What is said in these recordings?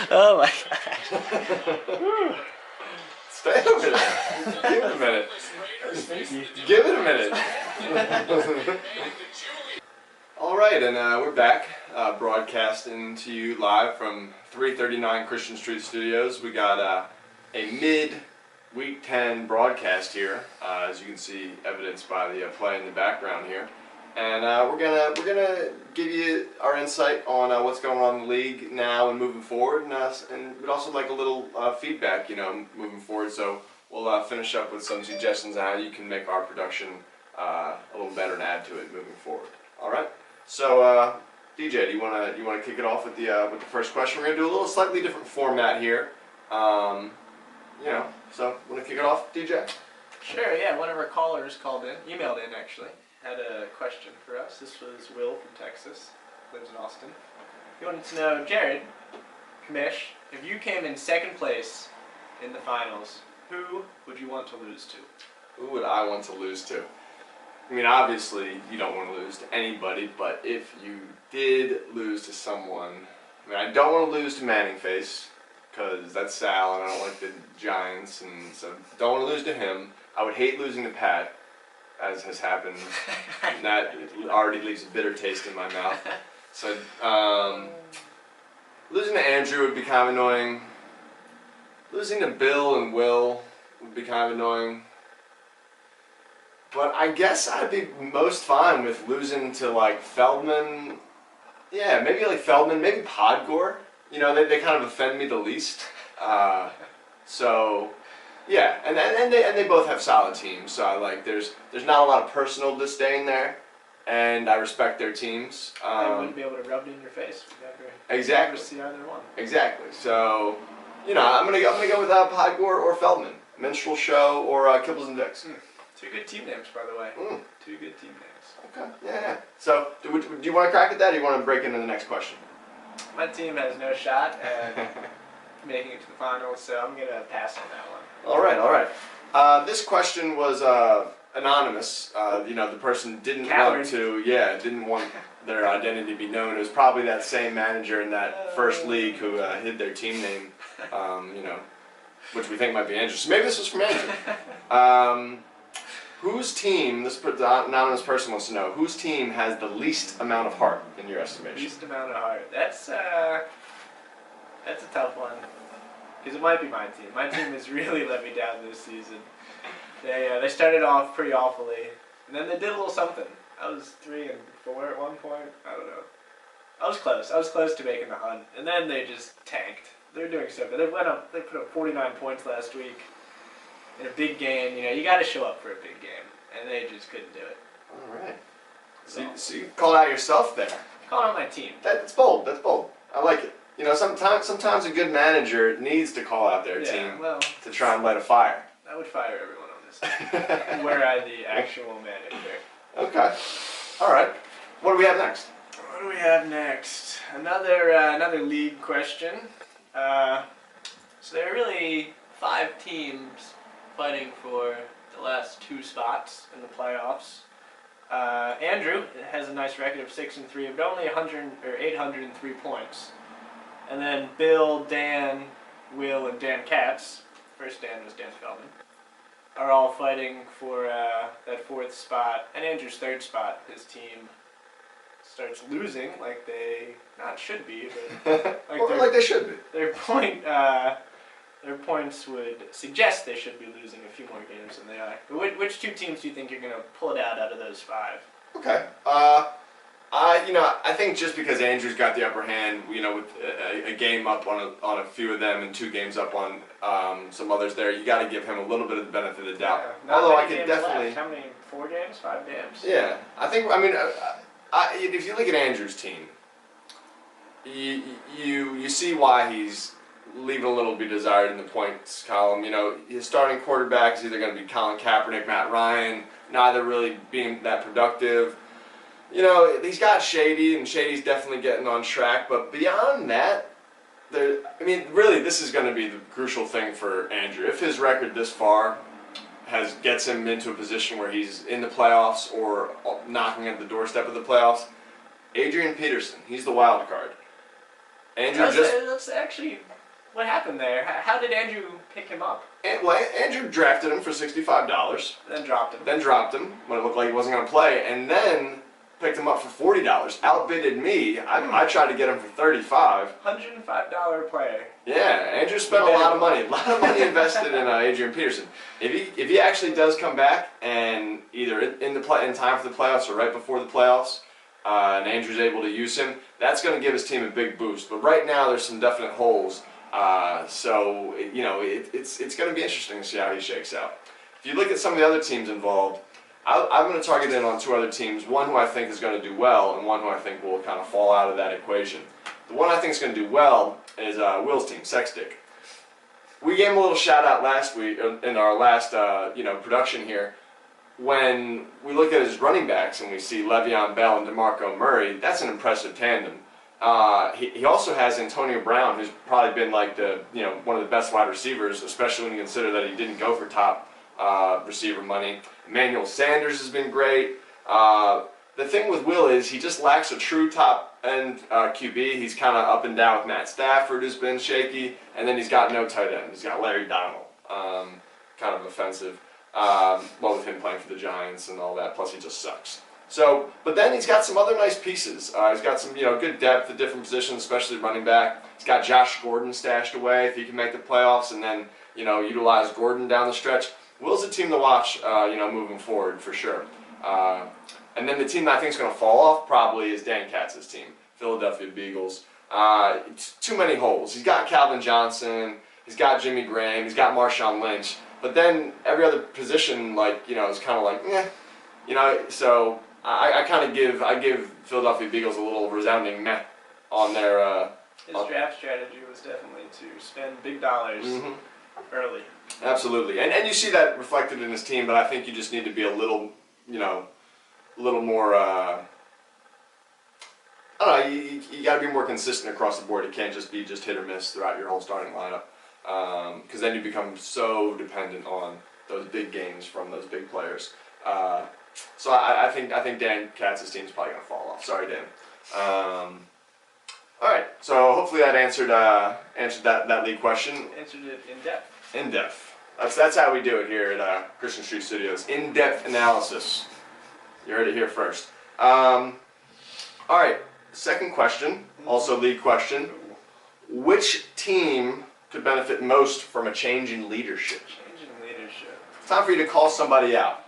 Oh my god. Stay a minute. Give it a minute. Give it a minute. All right, and we're back broadcasting to you live from 339 Christian Street Studios. We got a mid-week 10 broadcast here, as you can see, evidenced by the play in the background here. And we're gonna give you our insight on what's going on in the league now and moving forward, and we'd also like a little feedback, moving forward. So we'll finish up with some suggestions on how you can make our production a little better and add to it moving forward. All right. So DJ, do you wanna kick it off with the first question? We're gonna do a little slightly different format here. So wanna kick it off, DJ? Sure. Yeah. One of our callers emailed in actually. Had a question for us. This was Will from Texas, lives in Austin. He wanted to know, Jared, Kamish, if you came in second place in the finals, who would you want to lose to? Who would I want to lose to? I mean, obviously, you don't want to lose to anybody, but if you did lose to someone, I don't want to lose to Manning Face, because that's Sal, and I don't like the Giants, and so don't want to lose to him. I would hate losing to Pat, as has happened. That already leaves a bitter taste in my mouth. So, losing to Andrew would be kind of annoying. Losing to Bill and Will would be kind of annoying. But I guess I'd be most fine with losing to, like, Feldman. Yeah, maybe like Feldman, maybe Podgore. They kind of offend me the least. Yeah, and they both have solid teams, so there's not a lot of personal disdain there, and I respect their teams. I wouldn't be able to rub it in your face. Exactly. Never see either one. Exactly. So, I'm gonna go with Podgore or Feldman, Minstrel Show or Kibbles and Dicks. Two good team names, by the way. Two good team names. Okay. Yeah. So, do you want to crack at that, or do you want to break into the next question? My team has no shot at making it to the finals, so I'm gonna pass on that one. All right. This question was anonymous. The person didn't want their identity to be known. It was probably that same manager in that first league who hid their team name, which we think might be Andrew. So maybe this was from Andrew. Whose team, this anonymous person wants to know, whose team has the least amount of heart in your estimation? Least amount of heart. That's a tough one. Because it might be my team. My team has really let me down this season. They started off pretty awfully, and then they did a little something. I was 3-4 at one point. I don't know. I was close. I was close to making the hunt, and then they just tanked. They're doing so good. They put up 49 points last week in a big game. You got to show up for a big game, and they just couldn't do it. All right. So you called out yourself there. Calling out my team. That's bold. That's bold. I like it. Sometimes a good manager needs to call out their team to try and light a fire. I would fire everyone on this team, were I the actual manager. Okay. All right. What do we have next? What do we have next? Another league question. So there are really 5 teams fighting for the last 2 spots in the playoffs. Andrew has a nice record of 6-3, but only 803 points. And then Bill, Dan, Will, and Dan Katz, first Dan was Dan Feldman, are all fighting for that 4th spot. And Andrew's 3rd spot, his team starts losing like they not should be, but like they should be. Their points would suggest they should be losing a few more games than they are. But which 2 teams do you think you're going to pull it out of those 5? Okay. I think just because Andrew's got the upper hand, with a game up on a few of them and 2 games up on some others there, you got to give him a little bit of the benefit of the doubt. Yeah, although I could definitely. Left. How many? 4 games? 5 games? Yeah, I think. If you look at Andrew's team, you see why he's leaving a little bit desired in the points column. His starting quarterback is either going to be Colin Kaepernick, Matt Ryan, neither really being that productive. He's got Shady, and Shady's definitely getting on track. But beyond that, really, this is going to be the crucial thing for Andrew. If his record this far gets him into a position where he's in the playoffs or knocking at the doorstep of the playoffs, Adrian Peterson, he's the wild card. Andrew just... That's actually what happened there. How did Andrew pick him up? Well, Andrew drafted him for $65. Then dropped him. Then dropped him when it looked like he wasn't going to play, and then picked him up for $40. Outbidded me. I tried to get him for $35. $105 player. Yeah, Andrew spent a lot of money. A lot of money invested in Adrian Peterson. If he actually does come back and either in time for the playoffs or right before the playoffs, and Andrew's able to use him, that's going to give his team a big boost. But right now, there's some definite holes. So you know, it's going to be interesting to see how he shakes out. If you look at some of the other teams involved, I'm going to target in on two other teams. One who I think is going to do well, and one who I think will kind of fall out of that equation. The one I think is going to do well is Will's team, Sextick. We gave him a little shout out last week in our last production here. When we look at his running backs and we see Le'Veon Bell and DeMarco Murray, that's an impressive tandem. He also has Antonio Brown, who's probably been like one of the best wide receivers, especially when you consider that he didn't go for top receiver money. Emmanuel Sanders has been great. The thing with Will is he just lacks a true top-end QB. He's kind of up and down with Matt Stafford, who's been shaky, and then he's got no tight end. He's got Larry Donald, kind of offensive. With him playing for the Giants and all that, plus he just sucks. So, but then he's got some other nice pieces. He's got some, good depth at different positions, especially running back. He's got Josh Gordon stashed away if he can make the playoffs, and then, utilize Gordon down the stretch. Will's a team to watch, moving forward for sure. And then the team that I think is going to fall off probably is Dan Katz's team, Philadelphia Beagles. It's too many holes. He's got Calvin Johnson, he's got Jimmy Graham, he's got Marshawn Lynch, but then every other position, is kind of like, So I give Philadelphia Beagles a little resounding meh on their. His draft strategy was definitely to spend big dollars early. Absolutely, and you see that reflected in his team, but I think you just need to be a little, a little more. I don't know. You got to be more consistent across the board. It can't just be hit or miss throughout your whole starting lineup, because then you become so dependent on those big games from those big players. So I think Dan Katz's team is probably going to fall off. Sorry, Dan. All right. So hopefully that answered that league question. Answered it in depth. In depth. That's how we do it here at Christian Street Studios. In-depth analysis. You heard it here first. All right. Second question, also league question. Which team could benefit most from a change in leadership? Change in leadership. It's time for you to call somebody out.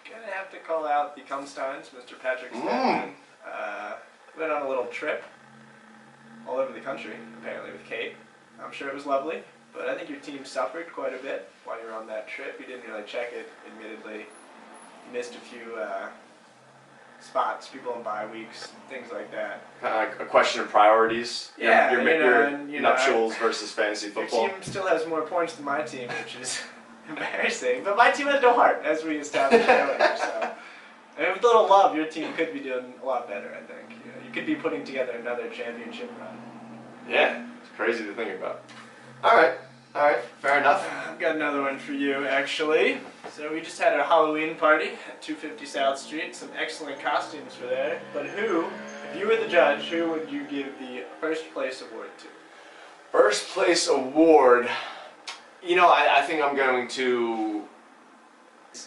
Gonna have to call out the Cumsteins, Mr. Patrick Stanton. Went on a little trip all over the country, apparently with Kate. I'm sure it was lovely, but I think your team suffered quite a bit while you were on that trip. You didn't really check it, admittedly. You missed a few spots, people on bye weeks, things like that. A question of priorities. Yeah, your nuptials versus fantasy football. Your team still has more points than my team, which is embarrassing. But my team has no heart, as we established earlier. So, with a little love, your team could be doing a lot better. I think you could be putting together another championship run. Yeah, it's crazy to think about. All right, fair enough. I've got another one for you, actually. So we just had our Halloween party at 250 South Street. Some excellent costumes were there. But if you were the judge, who would you give the first place award to? First place award. I think I'm going to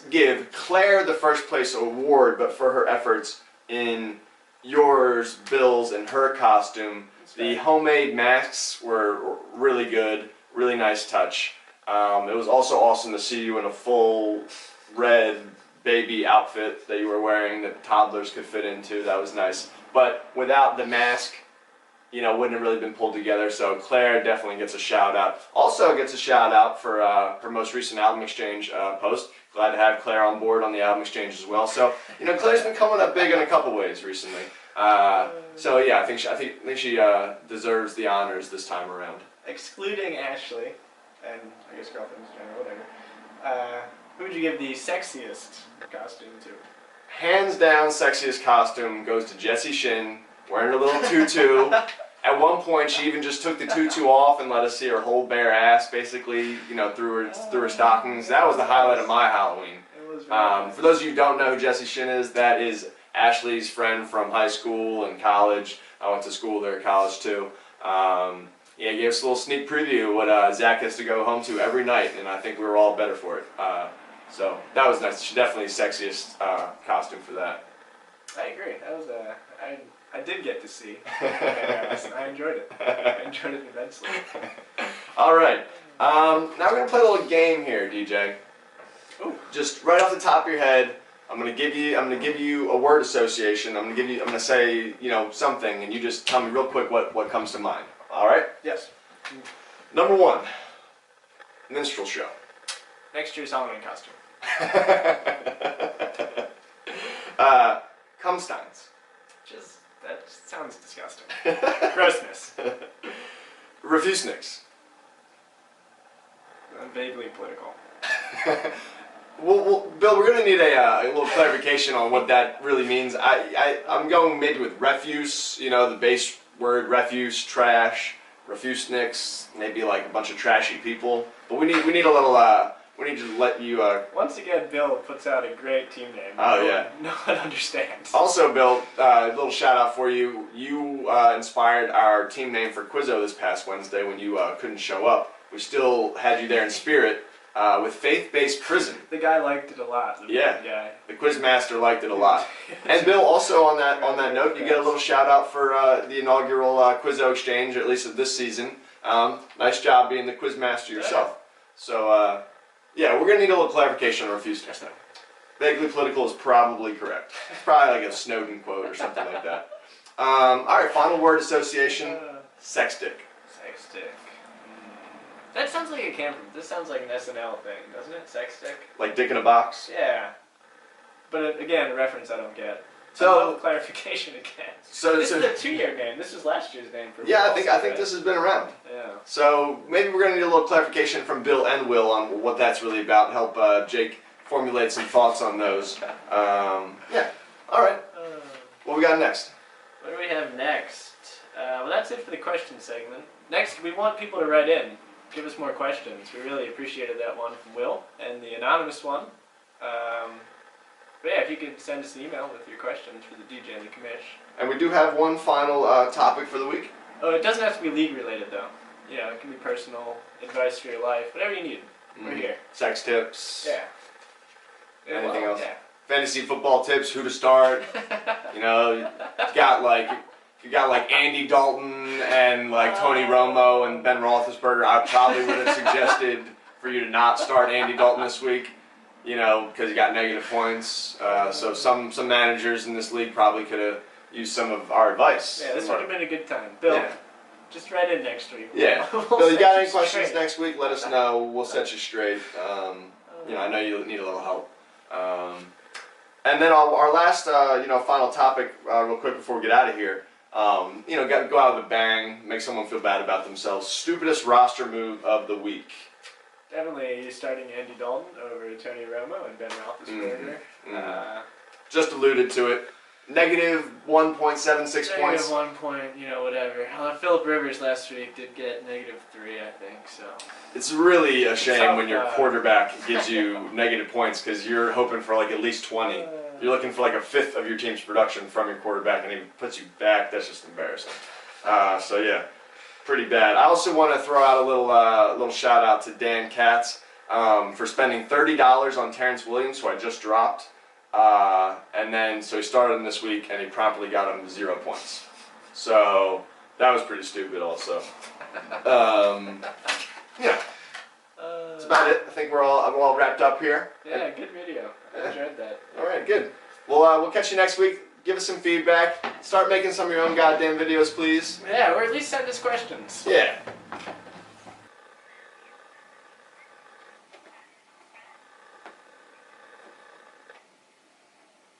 give Claire the first place award, but for her efforts in yours, Bill's, and her costume. The homemade masks were really good, really nice touch. It was also awesome to see you in a full red baby outfit that you were wearing that toddlers could fit into. That was nice. But without the mask, wouldn't have really been pulled together. So Claire definitely gets a shout out. Also gets a shout out for her most recent album exchange post. Glad to have Claire on board on the album exchange as well. So Claire's been coming up big in a couple ways recently. So yeah, I think she deserves the honors this time around. Excluding Ashley, and I guess girlfriends in general, whatever. Who would you give the sexiest costume to? Hands down, sexiest costume goes to Jessie Shin, wearing a little tutu. At one point, she even just took the tutu off and let us see her whole bare ass, basically, through her stockings. That was the highlight of my Halloween. It was very for those of you who don't know who Jessie Shin is, that is Ashley's friend from high school and college. I went to school there at college too. Yeah, he gave us a little sneak preview of what Zach has to go home to every night, and I think we were all better for it. So that was nice. Definitely sexiest costume for that. I agree. That was I did get to see. I enjoyed it. I enjoyed it immensely. All right. Now we're gonna play a little game here, DJ. Ooh. Just right off the top of your head, I'm gonna give you a word association. I'm gonna say something, and you just tell me real quick what comes to mind. All right? Yes. Number 1, minstrel show. Next year's Halloween costume. Cumsteins. That sounds disgusting. Grossness. Refuseniks. Vaguely political. Well, Bill, we're going to need a little clarification on what that really means. I'm going maybe with refuse, the base word refuse, trash, refuseniks, maybe like a bunch of trashy people. But we need a little, we need to let you... Once again, Bill puts out a great team name. Oh, yeah. No one understands. Also, Bill, a little shout out for you. You inspired our team name for Quizzo this past Wednesday when you couldn't show up. We still had you there in spirit. With Faith-Based Prison. The guy liked it a lot. The Quizmaster liked it a lot. And Bill, also on that note, you get a little shout out for the inaugural Quizzo Exchange, at least of this season. Nice job being the Quizmaster yourself. So, yeah, we're gonna need a little clarification on refuseniks now. Vaguely political is probably correct. It's probably like a Snowden quote or something like that. All right, final word association: sexstick. Sexstick. That sounds like it came from. This sounds like an SNL thing, doesn't it? Sexstick. Like dick in a box. Yeah. But again, a reference I don't get. So clarification again. So this is a 2-year name. This was last year's name for. Yeah, I think this has been around. Yeah. So maybe we're gonna need a little clarification from Bill and Will on what that's really about. Help Jake formulate some thoughts on those. Yeah. All right. What we got next? What do we have next? Well, that's it for the question segment. Next, we want people to write in. Give us more questions. We really appreciated that one from Will and the anonymous one. But yeah, if you could send us an email with your questions for the DJ and the commish. And we do have one final topic for the week. Oh, it doesn't have to be league related though. It can be personal advice for your life, whatever you need. We're here. Sex tips. Yeah. Anything else? Yeah. Fantasy football tips. Who to start? You got like Andy Dalton and like Tony Romo and Ben Roethlisberger. I probably would have suggested for you to not start Andy Dalton this week, because he got negative points. So some managers in this league probably could have used some of our advice. Yeah, this would have been a good time. Bill, just write in next week. Yeah. Bill, you got any questions next week? Let us know. We'll set you straight. I know you need a little help. And then our last, final topic, real quick before we get out of here. Go out with a bang, make someone feel bad about themselves. Stupidest roster move of the week. Definitely starting Andy Dalton over Tony Romo and Ben Roethlisberger. Just alluded to it. Negative 1.76 points. Negative 1 point, whatever. Phillip Rivers last week did get -3, I think, so. It's really a shame when your quarterback gives you negative points because you're hoping for like at least 20. You're looking for like a fifth of your team's production from your quarterback, and he puts you back. That's just embarrassing. So yeah, pretty bad. I also want to throw out a little shout out to Dan Katz for spending $30 on Terrence Williams, who I just dropped, and then so he started him this week, and he promptly got him 0 points. So that was pretty stupid, also. Yeah. That's about it. I think I'm all wrapped up here. Yeah, good video. I enjoyed that. All right, good. Well, we'll catch you next week. Give us some feedback. Start making some of your own goddamn videos, please. Yeah, or at least send us questions. Yeah.